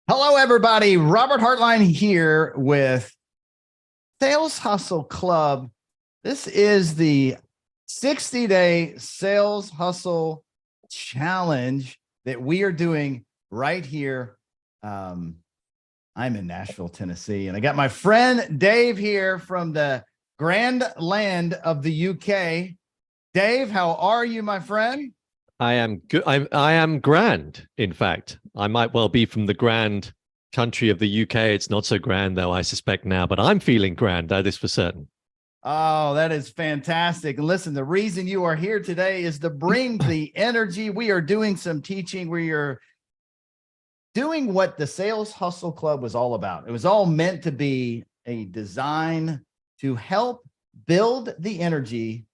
Hello, everybody. Robert Hartline here with Sales Hustle Club. This is the 60-day Sales Hustle Challenge that we are doing right here. I'm in Nashville, Tennessee, and I got my friend Dave here from the grand land of the UK. Dave, how are you, my friend? I am good. I am grand. In fact, I might well be from the grand country of the UK. It's not so grand, though, I suspect now, but I'm feeling grand. That is for certain. Oh, that is fantastic. And listen, the reason you are here today is to bring the energy. We are doing some teaching. We are doing what the Sales Hustle Club was all about. It was all meant to be a design to help build the energy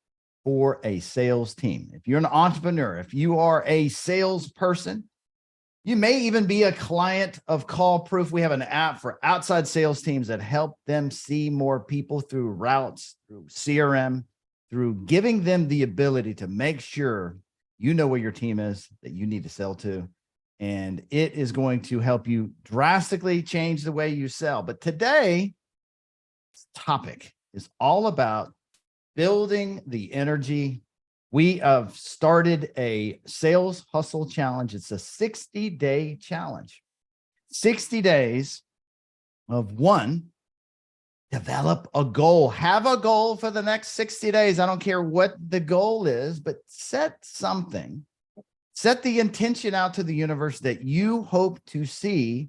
for a sales team. If you're an entrepreneur, if you are a salesperson, you may even be a client of Call Proof. We have an app for outside sales teams that help them see more people through routes, through CRM, through giving them the ability to make sure you know where your team is that you need to sell to. And it is going to help you drastically change the way you sell. But today's topic is all about building the energy. We have started a Sales Hustle Challenge. It's a 60-day challenge. 60 days of develop a goal. Have a goal for the next 60 days. I don't care what the goal is, but set something. Set the intention out to the universe that you hope to see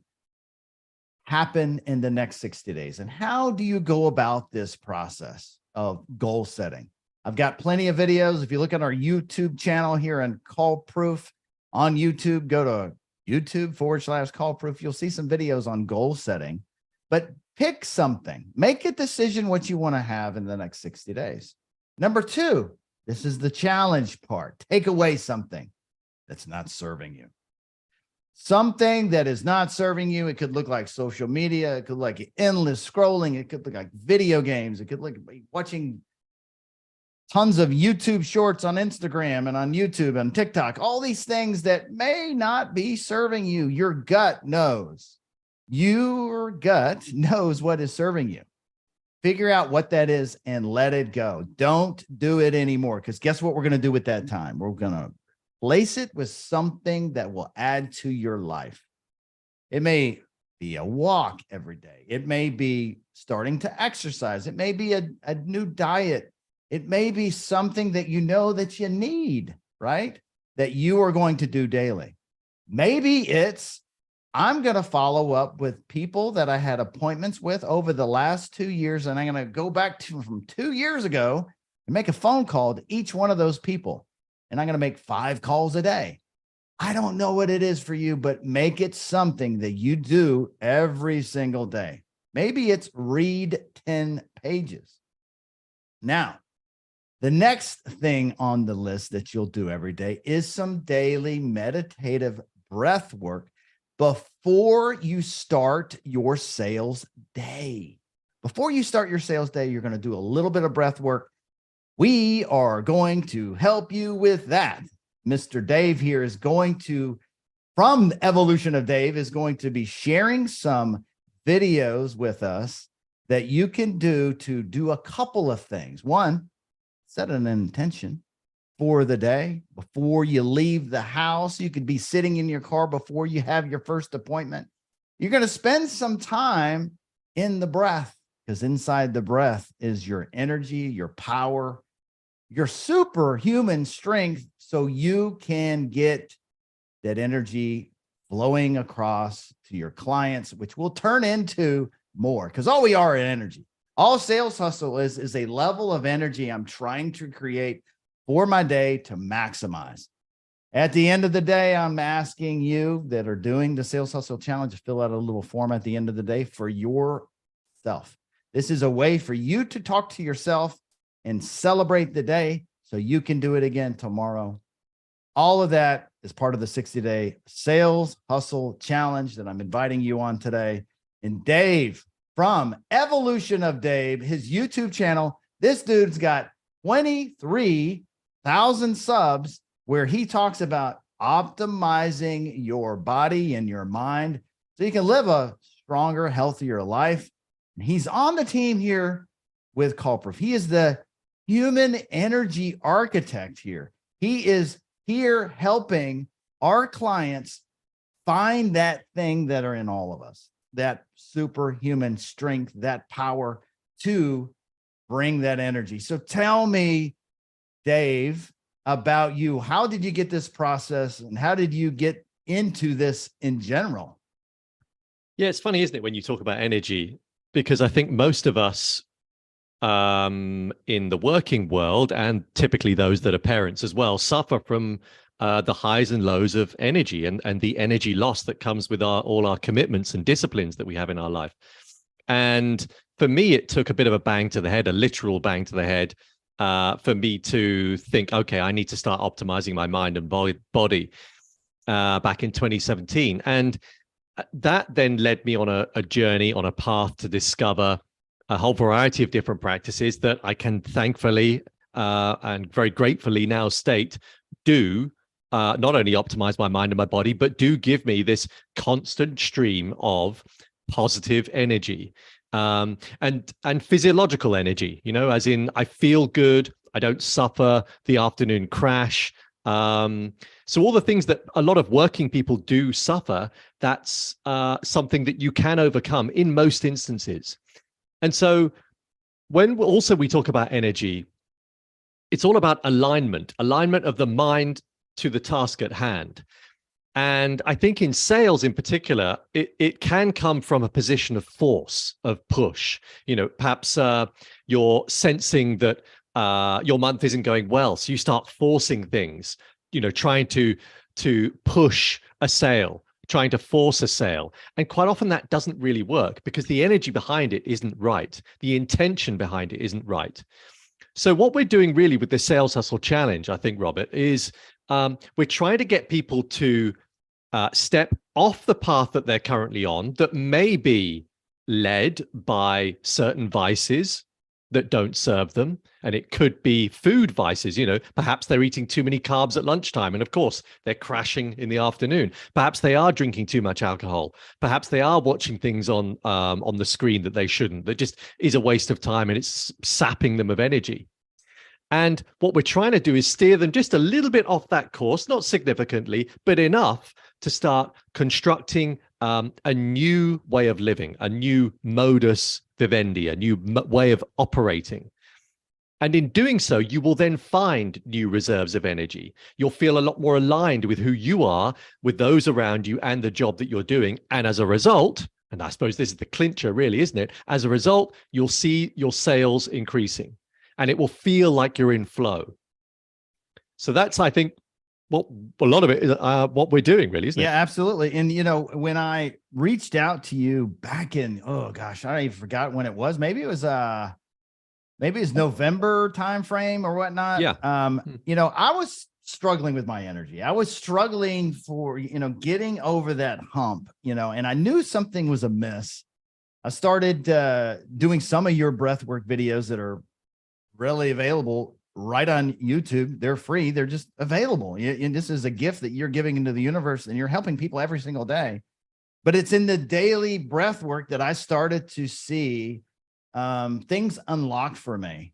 happen in the next 60 days. And how do you go about this process of goal setting? I've got plenty of videos. If you look at our YouTube channel here on Call Proof on YouTube, go to YouTube/Call Proof. You'll see some videos on goal setting, but pick something. Make a decision what you want to have in the next 60 days. Number two, this is the challenge part. Take away something that's not serving you. Something that is not serving you. It could look like social media. It could look like endless scrolling. It could look like video games. It could look like watching tons of YouTube shorts on Instagram and on YouTube and TikTok. All these things that may not be serving you. Your gut knows. Your gut knows what is serving you. Figure out what that is and let it go. Don't do it anymore, because guess what we're going to do with that time? We're going to replace it with something that will add to your life. It may be a walk every day. It may be starting to exercise. It may be a new diet. It may be something that you know that you need, right? That you are going to do daily. Maybe it's, I'm going to follow up with people that I had appointments with over the last 2 years, and I'm going to go back to from 2 years ago and make a phone call to each one of those people. And I'm going to make 5 calls a day. I don't know what it is for you, but make it something that you do every single day. Maybe it's read 10 pages. Now, the next thing on the list that you'll do every day is some daily meditative breath work before you start your sales day. Before you start your sales day, you're going to do a little bit of breath work. We are going to help you with that. Mr. Dave here is going to, from the Evolution of Dave, is going to be sharing some videos with us that you can do to do a couple of things. One, set an intention for the day before you leave the house. You could be sitting in your car before you have your first appointment. You're going to spend some time in the breath, because inside the breath is your energy, your power, your superhuman strength, so you can get that energy flowing across to your clients, which will turn into more, because all we are is energy. All Sales Hustle is a level of energy I'm trying to create for my day to maximize. At the end of the day, I'm asking you that are doing the Sales Hustle Challenge to fill out a little form at the end of the day for yourself. This is a way for you to talk to yourself and celebrate the day so you can do it again tomorrow. All of that is part of the 60-day Sales Hustle Challenge that I'm inviting you on today. And Dave, from Evolution of Dave, his YouTube channel, this dude's got 23,000 subs where he talks about optimizing your body and your mind so you can live a stronger, healthier life. And he's on the team here with Callproof. He is the human energy architect here. He is here helping our clients find that thing that are in all of us, that superhuman strength, that power to bring that energy. So tell me, Dave, about you. How did you get this process and how did you get into this in general? Yeah, it's funny, isn't it, when you talk about energy? Because I think most of us in the working world, and typically those that are parents as well, suffer from the highs and lows of energy and the energy loss that comes with all our commitments and disciplines that we have in our life. And for me, it took a bit of a bang to the head, a literal bang to the head, for me to think, okay, I need to start optimizing my mind and body back in 2017. And that then led me on a journey, on a path to discover a whole variety of different practices that I can thankfully and very gratefully now state do not only optimize my mind and my body, but do give me this constant stream of positive energy and physiological energy, as in I feel good, I don't suffer the afternoon crash. So all the things that a lot of working people do suffer, that's something that you can overcome in most instances. And so when we talk about energy, it's all about alignment of the mind to the task at hand. And I think in sales in particular, it can come from a position of force, of push. Perhaps you're sensing that your month isn't going well, so you start forcing things, trying to push a sale, trying to force a sale. And quite often that doesn't really work because the energy behind it isn't right. The intention behind it isn't right. So what we're doing really with the Sales Hustle Challenge, I think, Robert, is we're trying to get people to step off the path that they're currently on that may be led by certain vices that don't serve them. And it could be food vices, perhaps they're eating too many carbs at lunchtime. And of course, they're crashing in the afternoon. Perhaps they are drinking too much alcohol. Perhaps they are watching things on the screen that they shouldn't, that just is a waste of time and it's sapping them of energy. And what we're trying to do is steer them just a little bit off that course, not significantly, but enough to start constructing a new way of living, a new modus vivendi, a new way of operating. And in doing so, you will then find new reserves of energy. You'll feel a lot more aligned with who you are, with those around you, and the job that you're doing. And as a result, and I suppose this is the clincher really, isn't it? As a result, you'll see your sales increasing and it will feel like you're in flow. So that's, I think, what a lot of it is what we're doing really, isn't it? Yeah, absolutely. And, when I reached out to you back in, oh gosh, I even forgot when it was. Maybe it was November timeframe or whatnot. Yeah. I was struggling with my energy. I was struggling for, getting over that hump, and I knew something was amiss. I started doing some of your breathwork videos that are readily available right on YouTube. They're free. They're just available. And this is a gift that you're giving into the universe and you're helping people every single day. But it's in the daily breath work that I started to see things unlocked for me.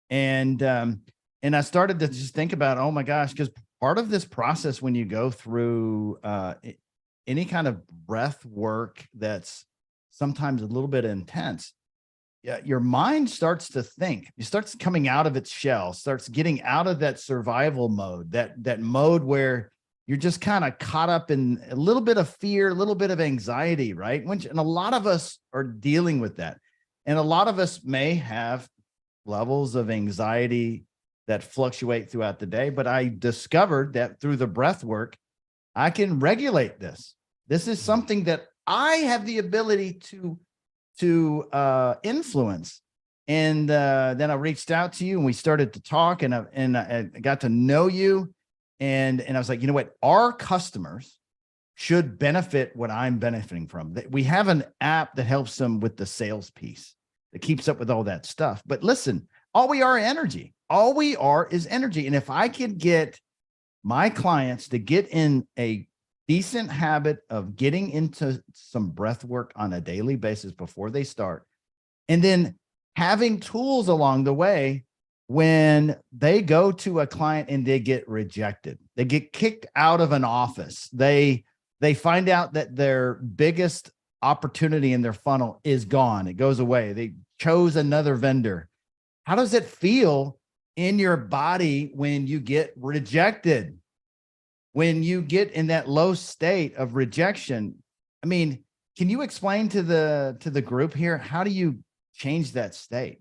And I started to just think about, oh my gosh, because part of this process when you go through any kind of breath work that's sometimes a little bit intense, your mind starts to think. It starts coming out of its shell, starts getting out of that survival mode, that mode where you're just kind of caught up in a little bit of fear, a little bit of anxiety, right? And a lot of us are dealing with that. And a lot of us may have levels of anxiety that fluctuate throughout the day, but I discovered that through the breath work, I can regulate this. This is something that I have the ability to influence. And then I reached out to you and we started to talk and I got to know you. And I was like, you know what? Our customers should benefit what I'm benefiting from. We have an app that helps them with the sales piece that keeps up with all that stuff. But listen, all we are energy. All we are is energy. And if I could get my clients to get in a decent habit of getting into some breath work on a daily basis before they start, and then having tools along the way when they go to a client and they get rejected, they get kicked out of an office, they find out that their biggest opportunity in their funnel is gone, it goes away, they chose another vendor. How does it feel in your body when you get rejected? When you get in that low state of rejection? I mean, can you explain to the group here, how do you change that state?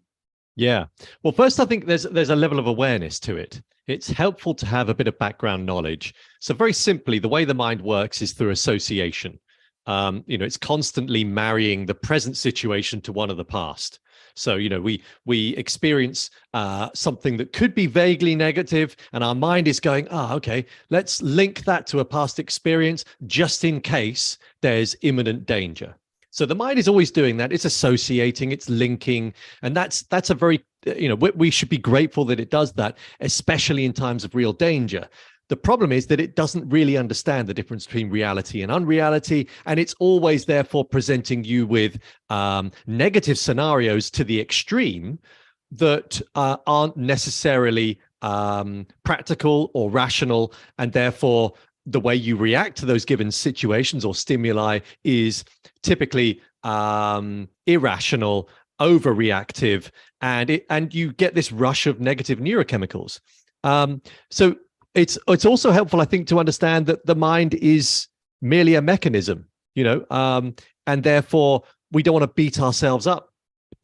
Yeah. Well, first, I think there's a level of awareness to it. It's helpful to have a bit of background knowledge. So very simply, the way the mind works is through association. It's constantly marrying the present situation to one of the past. So, we experience something that could be vaguely negative, and our mind is going, okay, let's link that to a past experience just in case there's imminent danger. So the mind is always doing that. It's associating, it's linking, and that's a very, we should be grateful that it does that, especially in times of real danger. The problem is that it doesn't really understand the difference between reality and unreality, and it's always therefore presenting you with negative scenarios to the extreme that aren't necessarily practical or rational, and therefore the way you react to those given situations or stimuli is typically irrational, overreactive, and you get this rush of negative neurochemicals. So it's also helpful, I think, to understand that the mind is merely a mechanism, and therefore we don't want to beat ourselves up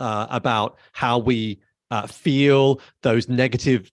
about how we feel, those negative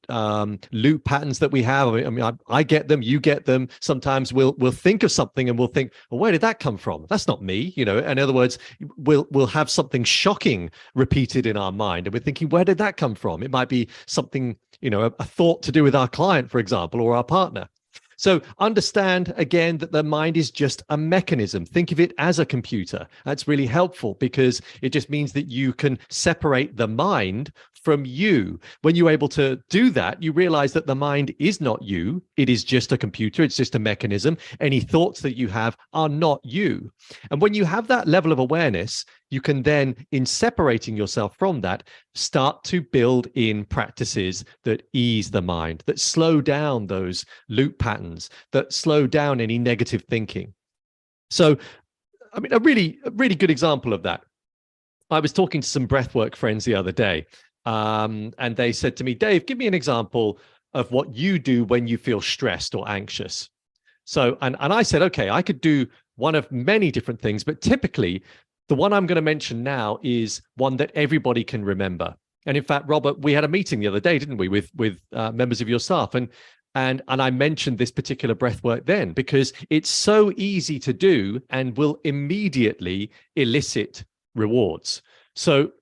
loop patterns that we have. I mean, I get them, you get them. Sometimes we'll think of something and we'll think, well, where did that come from? That's not me, In other words, we'll have something shocking repeated in our mind, and we're thinking, where did that come from? It might be something, a thought to do with our client, for example, or our partner. So understand, again, that the mind is just a mechanism. Think of it as a computer. That's really helpful because it just means that you can separate the mind from you. When you're able to do that, you realize that the mind is not you. It is just a computer. It's just a mechanism. Any thoughts that you have are not you. And when you have that level of awareness, you can then, in separating yourself from that, start to build in practices that ease the mind, that slow down those loop patterns, that slow down any negative thinking. So, I mean, a really good example of that. I was talking to some breathwork friends the other day, and they said to me, Dave, give me an example of what you do when you feel stressed or anxious. So, and I said, okay, I could do one of many different things, but typically the one I'm going to mention now is one that everybody can remember. And in fact, Robert, we had a meeting the other day, didn't we, with members of your staff, and I mentioned this particular breath work then because it's so easy to do and will immediately elicit rewards. So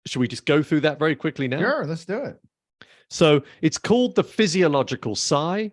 should we just go through that very quickly now? Sure, let's do it. So it's called the physiological sigh,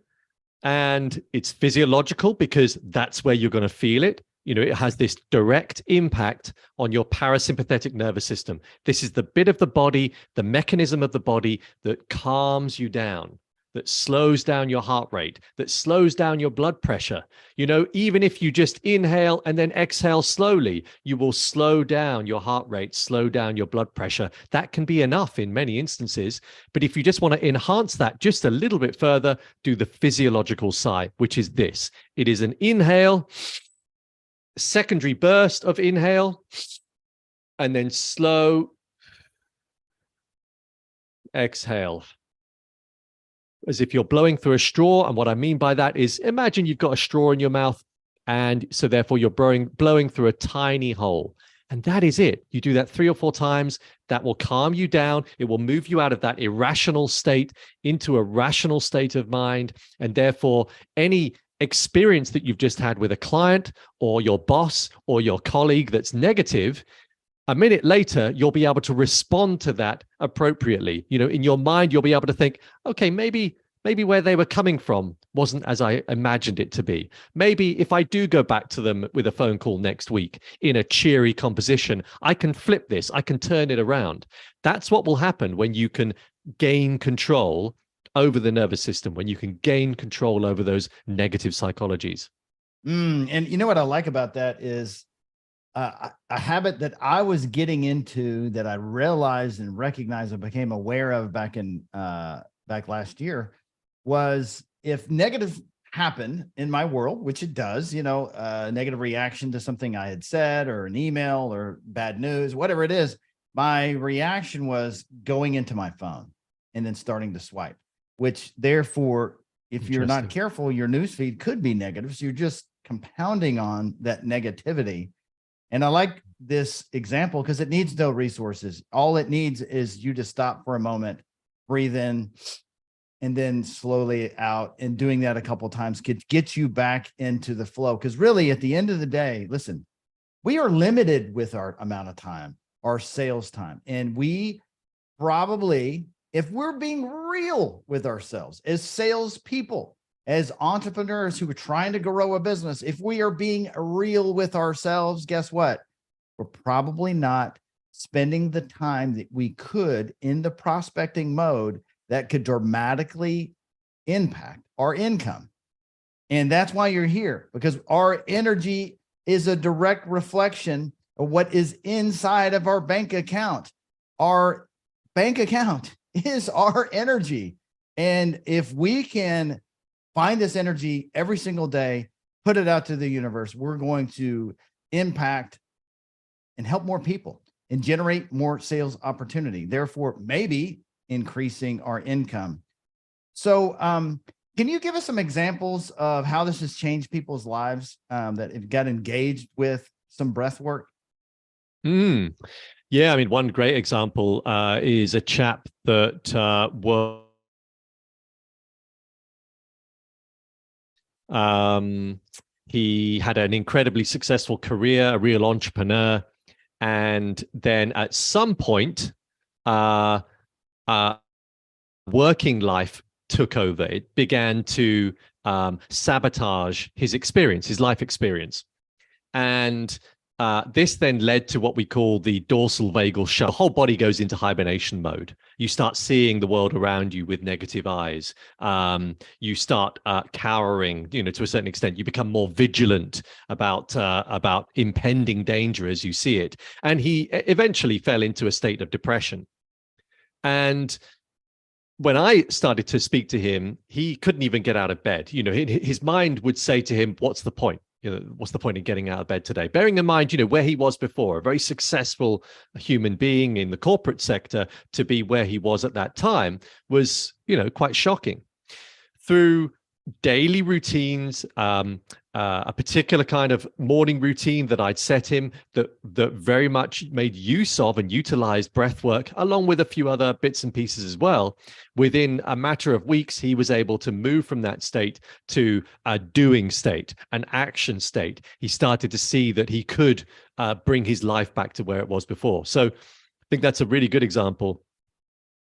and it's physiological because that's where you're going to feel it. It has this direct impact on your parasympathetic nervous system. This is the bit of the body, the mechanism of the body that calms you down, that slows down your heart rate, that slows down your blood pressure. Even if you just inhale and then exhale slowly, you will slow down your heart rate, slow down your blood pressure. That can be enough in many instances. But if you just want to enhance that just a little bit further, do the physiological sigh, which is this. It is an inhale, secondary burst of inhale, and then slow exhale, as if you're blowing through a straw. And what I mean by that is, imagine you've got a straw in your mouth, and so therefore you're blowing through a tiny hole. And that is it. You do that 3 or 4 times. That will calm you down. It will move you out of that irrational state into a rational state of mind. And therefore, any experience that you've just had with a client or your boss or your colleague that's negative, a minute later, you'll be able to respond to that appropriately. In your mind, you'll be able to think, okay, maybe where they were coming from wasn't as I imagined it to be. Maybe if I do go back to them with a phone call next week in a cheery composition, I can flip this, I can turn it around. That's what will happen when you can gain control over the nervous system, when you can gain control over those negative psychologies. And you know what I like about that is a habit that I was getting into that I realized and recognized and became aware of back last year was if negative happened in my world, which it does, a negative reaction to something I had said or an email or bad news, whatever it is, my reaction was going into my phone and then starting to swipe, which therefore, if you're not careful, your newsfeed could be negative. So you're just compounding on that negativity. And I like this example because it needs no resources. All it needs is you to stop for a moment, breathe in, and then slowly out. And doing that a couple of times could get you back into the flow. Because really, at the end of the day, listen, we are limited with our amount of time, our sales time. And we probably, if we're being real with ourselves as salespeople, as entrepreneurs who are trying to grow a business, if we are being real with ourselves, guess what? We're probably not spending the time that we could in the prospecting mode that could dramatically impact our income. And that's why you're here, because our energy is a direct reflection of what is inside of our bank account. Our bank account is our energy. And if we can find this energy every single day, put it out to the universe, we're going to impact and help more people and generate more sales opportunity, therefore maybe increasing our income. So can you give us some examples of how this has changed people's lives that have got engaged with some breath work? Yeah, I mean, one great example is a chap that he had an incredibly successful career, a real entrepreneur, and then at some point, working life took over. It began to sabotage his experience, his life experience. And this then led to what we call the dorsal vagal shunt. The whole body goes into hibernation mode. You start seeing the world around you with negative eyes. You start cowering, to a certain extent. You become more vigilant about impending danger as you see it. And he eventually fell into a state of depression. And when I started to speak to him, he couldn't even get out of bed. His mind would say to him, "What's the point? What's the point in getting out of bed today?" Bearing in mind, where he was before, a very successful human being in the corporate sector, to be where he was at that time was, quite shocking. Through daily routines, a particular kind of morning routine that I'd set him that very much made use of and utilized breath work, along with a few other bits and pieces as well. Within a matter of weeks, he was able to move from that state to a doing state, an action state. He started to see that he could bring his life back to where it was before. So I think that's a really good example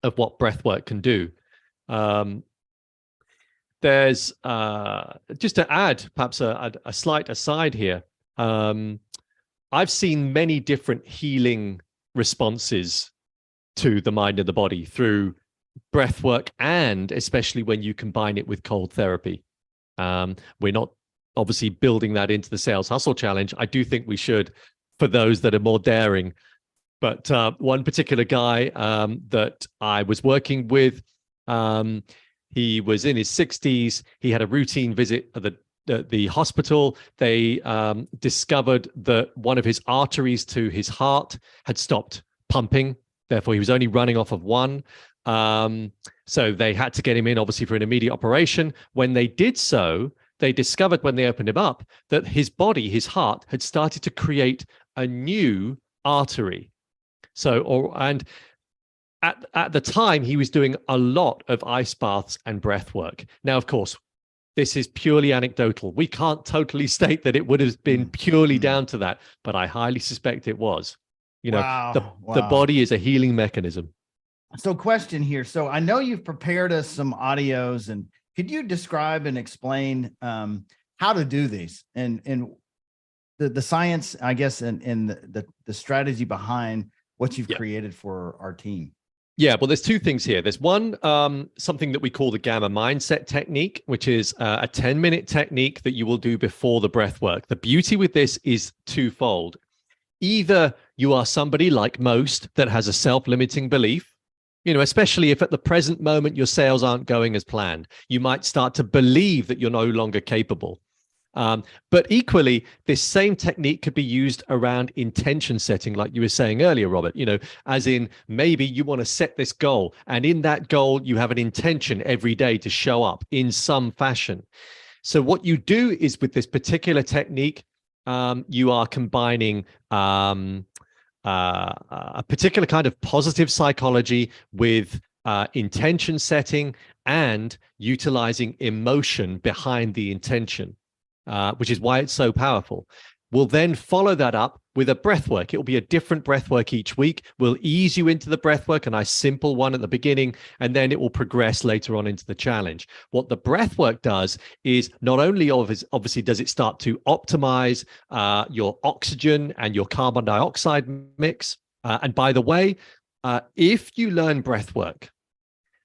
of what breath work can do. There's just to add perhaps a slight aside here. I've seen many different healing responses to the mind and the body through breath work, and especially when you combine it with cold therapy. We're not obviously building that into the Sales Hustle Challenge. I do think we should, for those that are more daring. But one particular guy that I was working with, he was in his 60s. He had a routine visit at the hospital. They discovered that one of his arteries to his heart had stopped pumping. Therefore, he was only running off of one. So they had to get him in, obviously, for an immediate operation. When they did so, they discovered when they opened him up that his body, his heart, had started to create a new artery. At the time, he was doing a lot of ice baths and breath work. Now, of course, this is purely anecdotal. We can't totally state that it would have been purely down to that, but I highly suspect it was. The body is a healing mechanism. So question here. So I know you've prepared us some audios, and could you describe and explain how to do these and the science, I guess, and the strategy behind what you've created for our team? Yeah, well, there's two things here. There's one, something that we call the gamma mindset technique, which is a 10-minute technique that you will do before the breath work. The beauty with this is twofold. Either you are somebody like most that has a self-limiting belief, especially if at the present moment your sales aren't going as planned, you might start to believe that you're no longer capable. But equally, this same technique could be used around intention setting, like you were saying earlier, Robert, as in maybe you want to set this goal, and in that goal, you have an intention every day to show up in some fashion. So what you do is with this particular technique, you are combining a particular kind of positive psychology with intention setting and utilizing emotion behind the intention. Which is why it's so powerful. We'll then follow that up with a breath work. It will be a different breath work each week. We'll ease you into the breath work, a nice simple one at the beginning, and then it will progress later on into the challenge. What the breath work does is not only obviously does it start to optimize your oxygen and your carbon dioxide mix. And by the way, if you learn breath work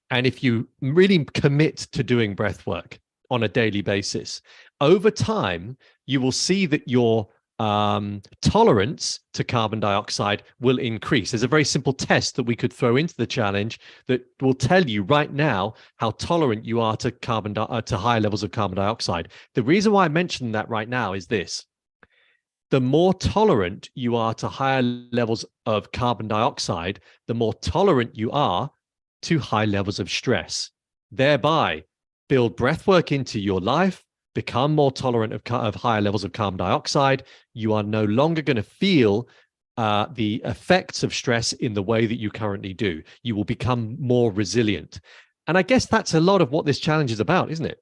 and if you really commit to doing breath work on a daily basis, over time, you will see that your tolerance to carbon dioxide will increase. There's a very simple test that we could throw into the challenge that will tell you right now how tolerant you are to to higher levels of carbon dioxide. The reason why I mention that right now is this. The more tolerant you are to higher levels of carbon dioxide, the more tolerant you are to high levels of stress. Thereby, build breathwork into your life, become more tolerant of higher levels of carbon dioxide. You are no longer going to feel the effects of stress in the way that you currently do. You will become more resilient. And I guess that's a lot of what this challenge is about, isn't it?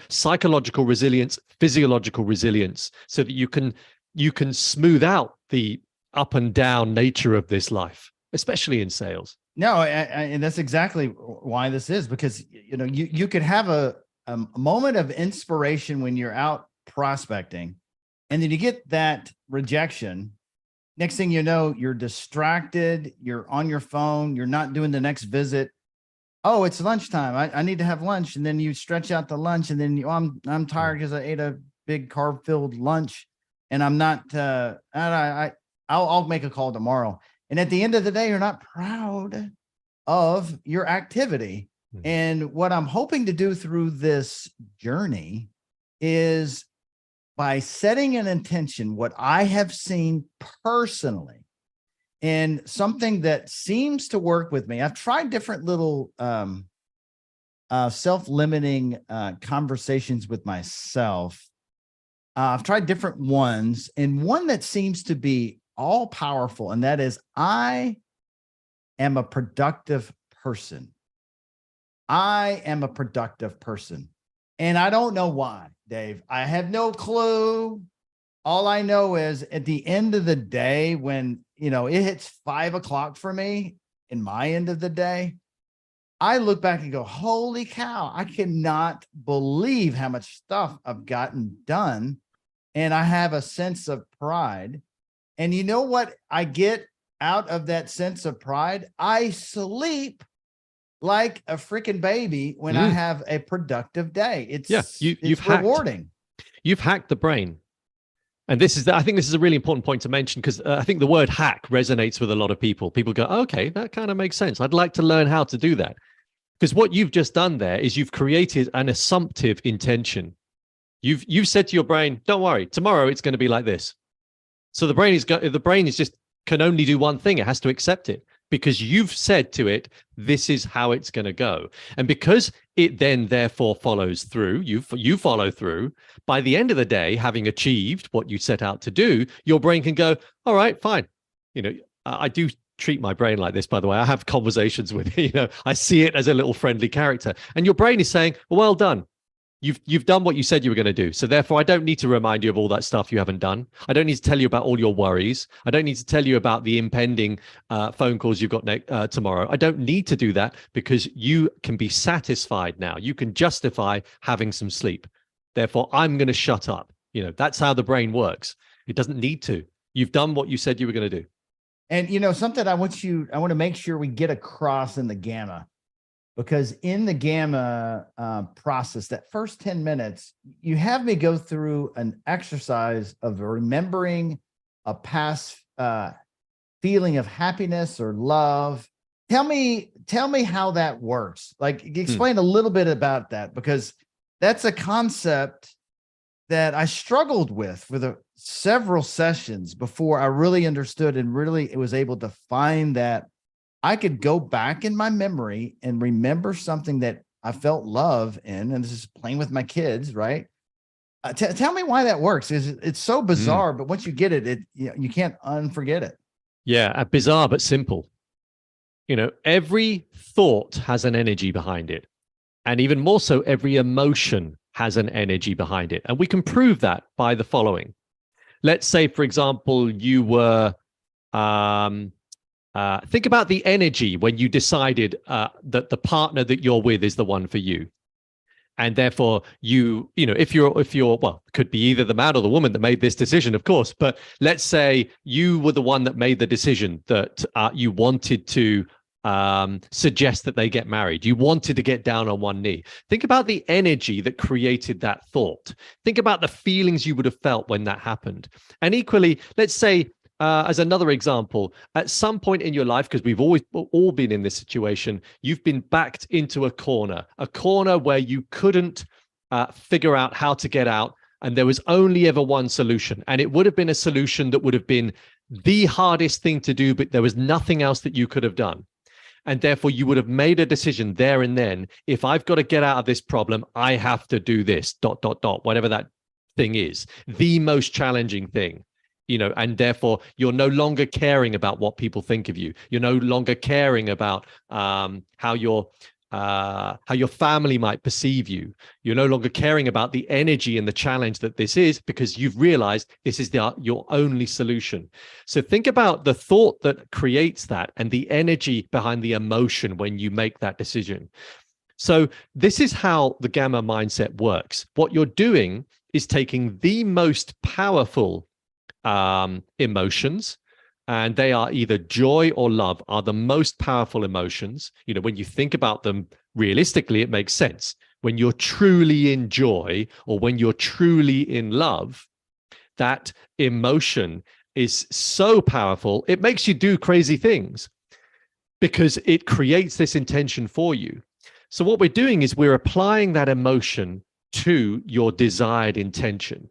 Psychological resilience, physiological resilience, so that you can smooth out the up and down nature of this life, especially in sales. No, and that's exactly why this is, because you could have a moment of inspiration when you're out prospecting, and then you get that rejection. Next thing you know, you're distracted, you're on your phone, you're not doing the next visit. Oh, it's lunchtime. I need to have lunch. And then you stretch out the lunch, and then I'm tired because I ate a big carb-filled lunch, and I'm not I'll make a call tomorrow. And at the end of the day, you're not proud of your activity. Mm-hmm. And what I'm hoping to do through this journey is, by setting an intention, what I have seen personally, and something that seems to work with me. I've tried different little self-limiting conversations with myself. I've tried different ones, and one that seems to be all powerful, and that is, I am a productive person. I am a productive person. And I don't know why, Dave. I have no clue. All I know is, at the end of the day, when it hits 5 o'clock for me in my end of the day, I look back and go, holy cow, I cannot believe how much stuff I've gotten done. And I have a sense of pride. And you know what I get out of that sense of pride? I sleep like a freaking baby when I have a productive day. It's rewarding. You've hacked the brain. And I think this is a really important point to mention, because I think the word hack resonates with a lot of people. People go, okay, that kind of makes sense. I'd like to learn how to do that. Because what you've just done there is you've created an assumptive intention. You've said to your brain, don't worry, tomorrow it's going to be like this. So the brain can only do one thing. It has to accept it, because you've said to it, this is how it's going to go. And because it then therefore follows through, you follow through, by the end of the day, having achieved what you set out to do, your brain can go, all right, fine. I do treat my brain like this, by the way. I have conversations with it. I see it as a little friendly character. And your brain is saying, well done. You've done what you said you were going to do. So therefore, I don't need to remind you of all that stuff you haven't done. I don't need to tell you about all your worries. I don't need to tell you about the impending phone calls you've got tomorrow. I don't need to do that, because you can be satisfied now. You can justify having some sleep. Therefore, I'm going to shut up. That's how the brain works. It doesn't need to. You've done what you said you were going to do. And something I want to make sure we get across in the gamma, because in the gamma process, that first 10 minutes, you have me go through an exercise of remembering a past feeling of happiness or love. Tell me how that works. Like, explain a little bit about that, because that's a concept that I struggled with for the several sessions before I really understood and really was able to find that I could go back in my memory and remember something that I felt love in, and this is playing with my kids, right? Tell me why that works. It's so bizarre, but once you get it, you can't unforget it. Yeah, bizarre but simple. Every thought has an energy behind it. And even more so, every emotion has an energy behind it. And we can prove that by the following. Let's say, for example, you were, think about the energy when you decided that the partner that you're with is the one for you. And therefore, if you're, well, it could be either the man or the woman that made this decision, of course. But let's say you were the one that made the decision that you wanted to suggest that they get married. You wanted to get down on one knee. Think about the energy that created that thought. Think about the feelings you would have felt when that happened. And equally, let's say, as another example, at some point in your life, because we've always all been in this situation, you've been backed into a corner where you couldn't figure out how to get out. And there was only ever one solution. And it would have been a solution that would have been the hardest thing to do, but there was nothing else that you could have done. And therefore, you would have made a decision there and then. If I've got to get out of this problem, I have to do this, ... whatever that thing is, the most challenging thing. And therefore you're no longer caring about what people think of you. You're no longer caring about how your family might perceive you. You're no longer caring about the energy and the challenge that this is, because you've realized this is your only solution. So think about the thought that creates that and the energy behind the emotion when you make that decision. So this is how the gamma mindset works. What you're doing is taking the most powerful emotions, and they are either joy or love, are the most powerful emotions. When you think about them realistically, it makes sense. When you're truly in joy or when you're truly in love, that emotion is so powerful, it makes you do crazy things because it creates this intention for you. So what we're doing is we're applying that emotion to your desired intention.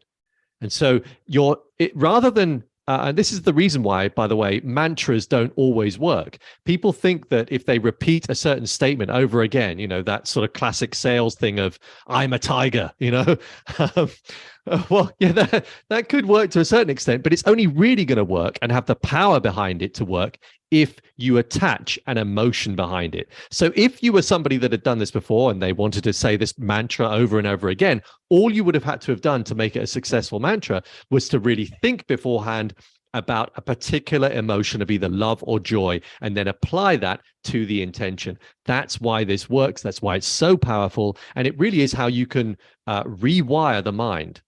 And so rather than, and this is the reason why, by the way, mantras don't always work. People think that if they repeat a certain statement over again, that sort of classic sales thing of "I'm a tiger," well, yeah, that could work to a certain extent, but it's only really going to work and have the power behind it to work if you attach an emotion behind it. So if you were somebody that had done this before and they wanted to say this mantra over and over again, all you would have had to have done to make it a successful mantra was to really think beforehand about a particular emotion of either love or joy, and then apply that to the intention. That's why this works. That's why it's so powerful. And it really is how you can rewire the mind.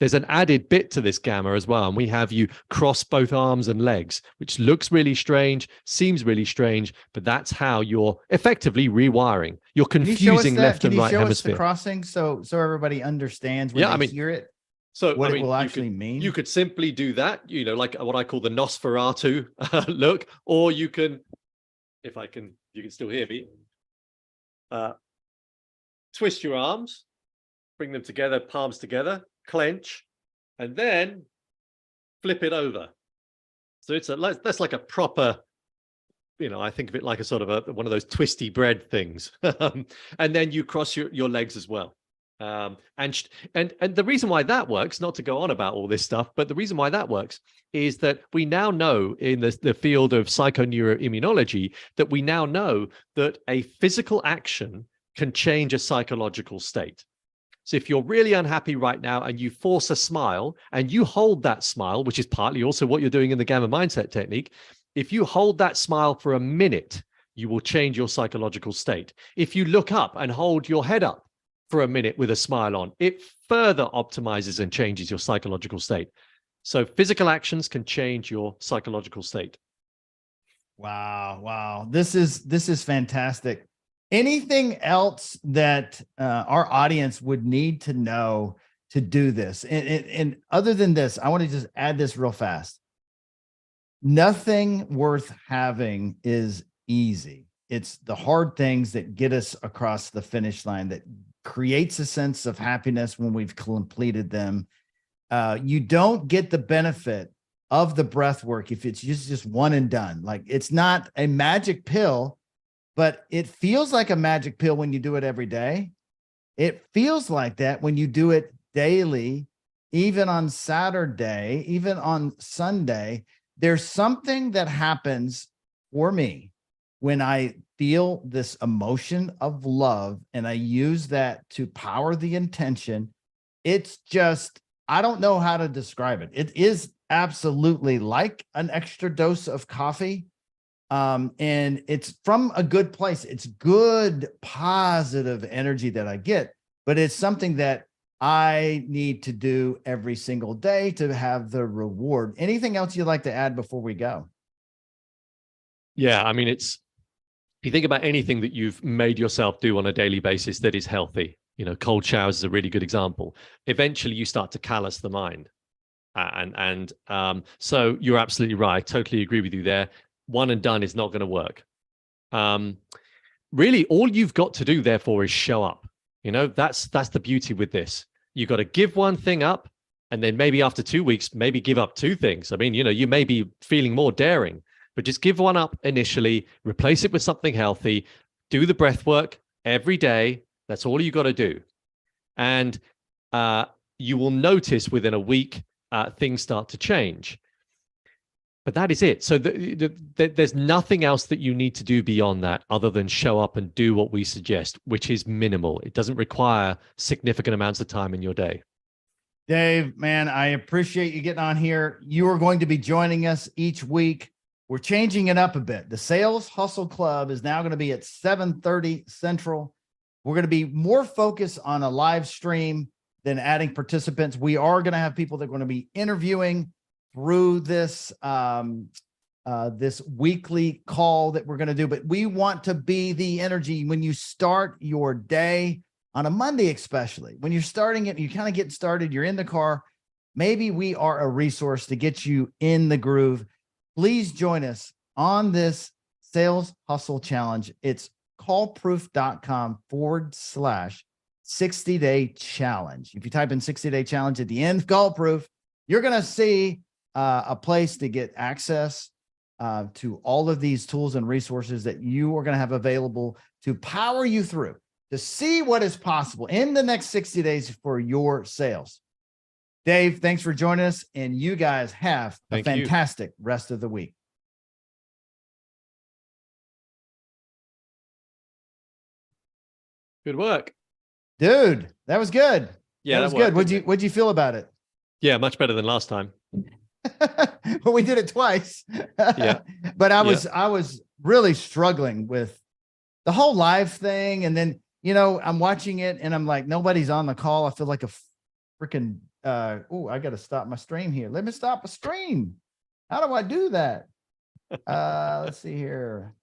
There's an added bit to this gamma as well. And we have you cross both arms and legs, which looks really strange, seems really strange, but that's how you're effectively rewiring. You're confusing left and right hemisphere. Can you show us the crossing so everybody understands when they hear it? So what it will actually mean? You could simply do that, like what I call the Nosferatu look, or you can, you can still hear me, twist your arms, bring them together, palms together, clench, and then flip it over. So that's like a proper, I think of it like a sort of one of those twisty bread things. And then you cross your legs as well. And the reason why that works, not to go on about all this stuff, but the reason why that works is that we now know in the field of psychoneuroimmunology that we now know that a physical action can change a psychological state. So if you're really unhappy right now and you force a smile and you hold that smile, which is partly also what you're doing in the gamma mindset technique, if you hold that smile for a minute, you will change your psychological state. If you look up and hold your head up for a minute with a smile on, it further optimizes and changes your psychological state. So physical actions can change your psychological state. Wow. Wow. This is fantastic. Anything else that our audience would need to know to do this? And other than this, I want to just add this real fast. Nothing worth having is easy. It's the hard things that get us across the finish line, that creates a sense of happiness when we've completed them. You don't get the benefit of the breath work if it's just one and done. Like, it's not a magic pill, but it feels like a magic pill when you do it every day. It feels like that when you do it daily, even on Saturday, even on Sunday. There's something that happens for me when I feel this emotion of love and I use that to power the intention. It's just, I don't know how to describe it. It is absolutely like an extra dose of coffee. And it's from a good place. It's good, positive energy that I get, but it's something that I need to do every single day to have the reward. Anything else you'd like to add before we go? Yeah, I mean, if you think about anything that you've made yourself do on a daily basis that is healthy, cold showers is a really good example. Eventually, you start to callous the mind, so you're absolutely right. I totally agree with you there. One and done is not going to work. Really, all you've got to do, therefore, is show up. That's the beauty with this. You've got to give one thing up, and then maybe after 2 weeks, maybe give up two things. I mean, you may be feeling more daring, but just give one up initially, replace it with something healthy, do the breath work every day. That's all you got to do. And you will notice within a week, things start to change. But that is it. So there's nothing else that you need to do beyond that other than show up and do what we suggest, which is minimal. It doesn't require significant amounts of time in your day. Dave, man, I appreciate you getting on here. You are going to be joining us each week. We're changing it up a bit. The Sales Hustle Club is now going to be at 7:30 Central. We're going to be more focused on a live stream than adding participants. We are going to have people that are going to be interviewing through this this weekly call that we're going to do, but we want to be the energy when you start your day on a Monday, especially when you're starting it, you kind of get started, you're in the car. Maybe we are a resource to get you in the groove. Please join us on this Sales Hustle Challenge. It's callproof.com/60-day challenge. If you type in 60-day challenge at the end, call proof, you're going to see a place to get access to all of these tools and resources that you are going to have available to power you through, to see what is possible in the next 60 days for your sales. Dave, thanks for joining us, and you guys have a fantastic rest of the week. Good work. Dude, that was good. Yeah, that was good. What'd you feel about it? Yeah, much better than last time. Well, we did it twice. Yeah. But I was really struggling with the whole live thing. And then, I'm watching it and I'm like, nobody's on the call. I feel like a freaking, I got to stop my stream here. Let me stop my stream. How do I do that? Let's see here.